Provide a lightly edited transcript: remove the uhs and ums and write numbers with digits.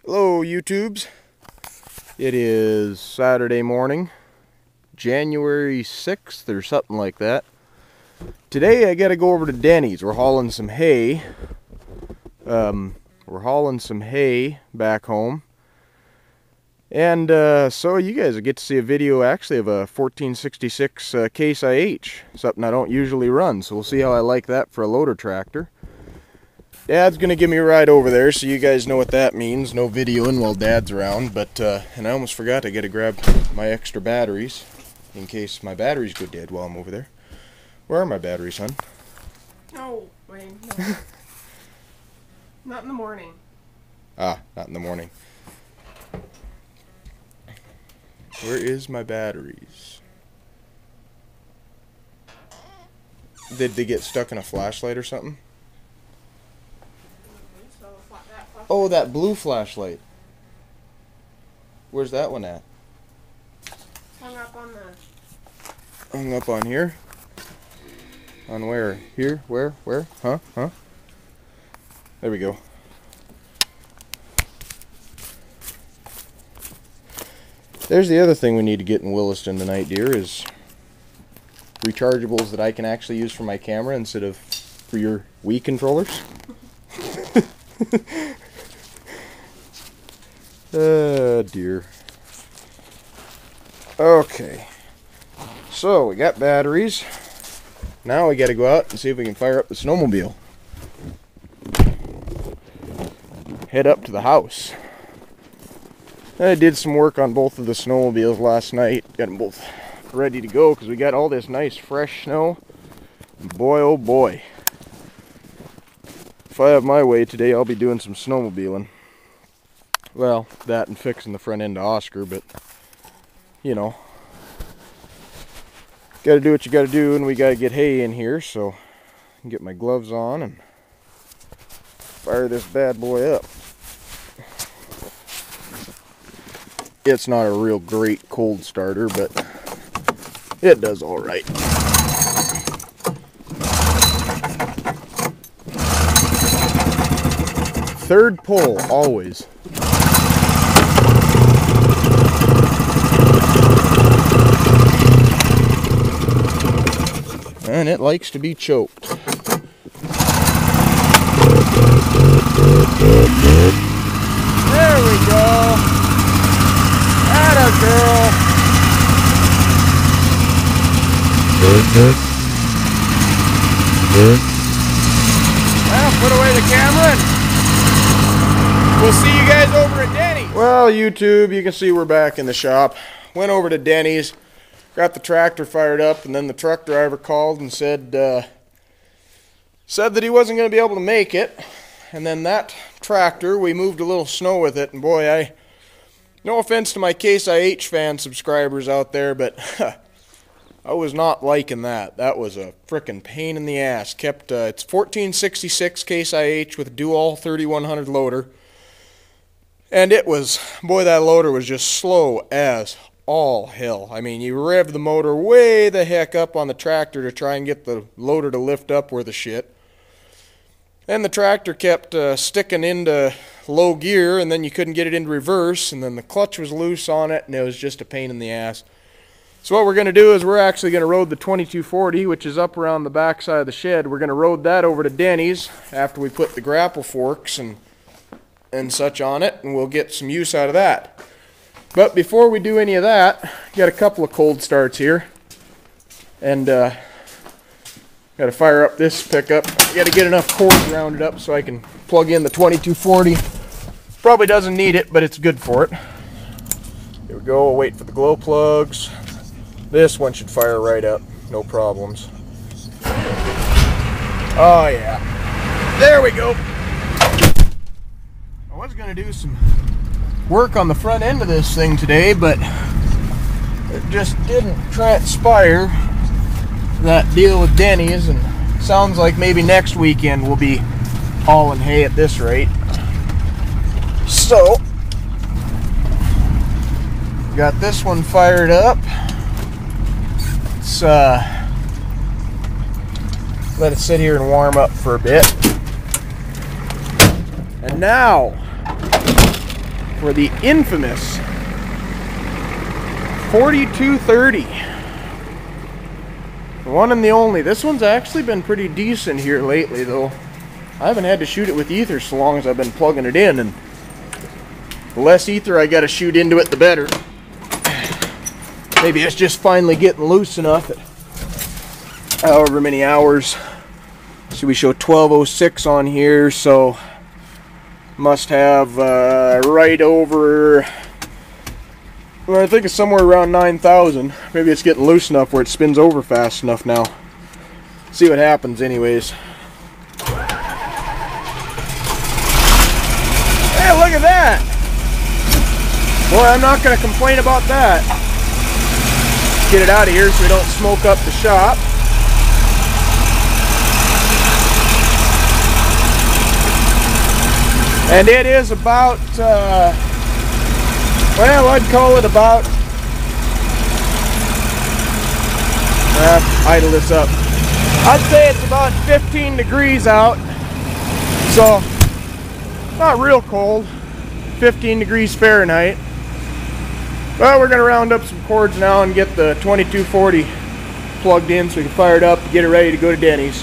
Hello YouTubes. It is Saturday morning, January 6th or something like that. Today I gotta go over to Denny's. We're hauling some hay. We're hauling some hay back home. And so you guys will get to see a video actually of a 1466 Case IH. Something I don't usually run, so we'll see how I like that for a loader tractor. Dad's gonna give me a ride over there, so you guys know what that means. No videoing while Dad's around, but and I almost forgot I gotta grab my extra batteries in case my batteries go dead while I'm over there. Where are my batteries, hon? No, Wayne, no. Not in the morning. Ah, not in the morning. Where is my batteries? Did they get stuck in a flashlight or something? Oh, that blue flashlight. Where's that one at? Hung up on the... Hung up on here? On where? Here? Where? Where? Huh? There we go. There's the other thing we need to get in Williston tonight, dear, is rechargeables that I can actually use for my camera instead of for your Wii controllers. Oh dear. Okay. So we got batteries. Now we gotta go out and see if we can fire up the snowmobile. Head up to the house. I did some work on both of the snowmobiles last night. Got them both ready to go because we got all this nice fresh snow. Boy oh boy. If I have my way today, I'll be doing some snowmobiling. Well, that and fixing the front end of Oscar, but, you know. Gotta do what you gotta do, and we gotta get hay in here, so I can get my gloves on and fire this bad boy up. It's not a real great cold starter, but it does alright. Third pull, always. And it likes to be choked. There we go. Atta girl. Well, put away the camera and we'll see you guys over at Denny's. Well, YouTube, you can see we're back in the shop. Went over to Denny's. Got the tractor fired up, and then the truck driver called and said that he wasn't going to be able to make it. And then that tractor, we moved a little snow with it, and boy, no offense to my Case IH fan subscribers out there, but I was not liking that. That was a frickin' pain in the ass. It's 1466 Case IH with a dual 3100 loader, and it was, boy, that loader was just slow as all hell. I mean, you rev the motor way the heck up on the tractor to try and get the loader to lift up worth of shit. And the tractor kept sticking into low gear, and then you couldn't get it into reverse, and then the clutch was loose on it, and it was just a pain in the ass. So what we're going to do is we're actually going to road the 2240, which is up around the back side of the shed. We're going to road that over to Denny's after we put the grapple forks and such on it, and we'll get some use out of that. But before we do any of that, got a couple of cold starts here. And got to fire up this pickup. Got to get enough cords rounded up so I can plug in the 2240. Probably doesn't need it, but it's good for it. Here we go. We'll wait for the glow plugs. This one should fire right up. No problems. Oh yeah. There we go. I was going to do some work on the front end of this thing today, but it just didn't transpire, that deal with Denny's, and sounds like maybe next weekend we'll be hauling hay at this rate. So got this one fired up. Let's let it sit here and warm up for a bit. And now for the infamous 4230. The one and the only. This one's actually been pretty decent here lately though. I haven't had to shoot it with ether so long as I've been plugging it in, and the less ether I gotta shoot into it, the better. Maybe it's just finally getting loose enough at however many hours. So we show 1206 on here, so must have right over, well, I think it's somewhere around 9,000. Maybe it's getting loose enough where it spins over fast enough now. See what happens anyways. Hey, look at that! Boy, I'm not going to complain about that. Get it out of here so we don't smoke up the shop. And it is about, well, I'd call it about, idle this up. I'd say it's about 15 degrees out. So, not real cold. 15 degrees Fahrenheit. Well, we're going to round up some cords now and get the 2240 plugged in so we can fire it up and get it ready to go to Denny's.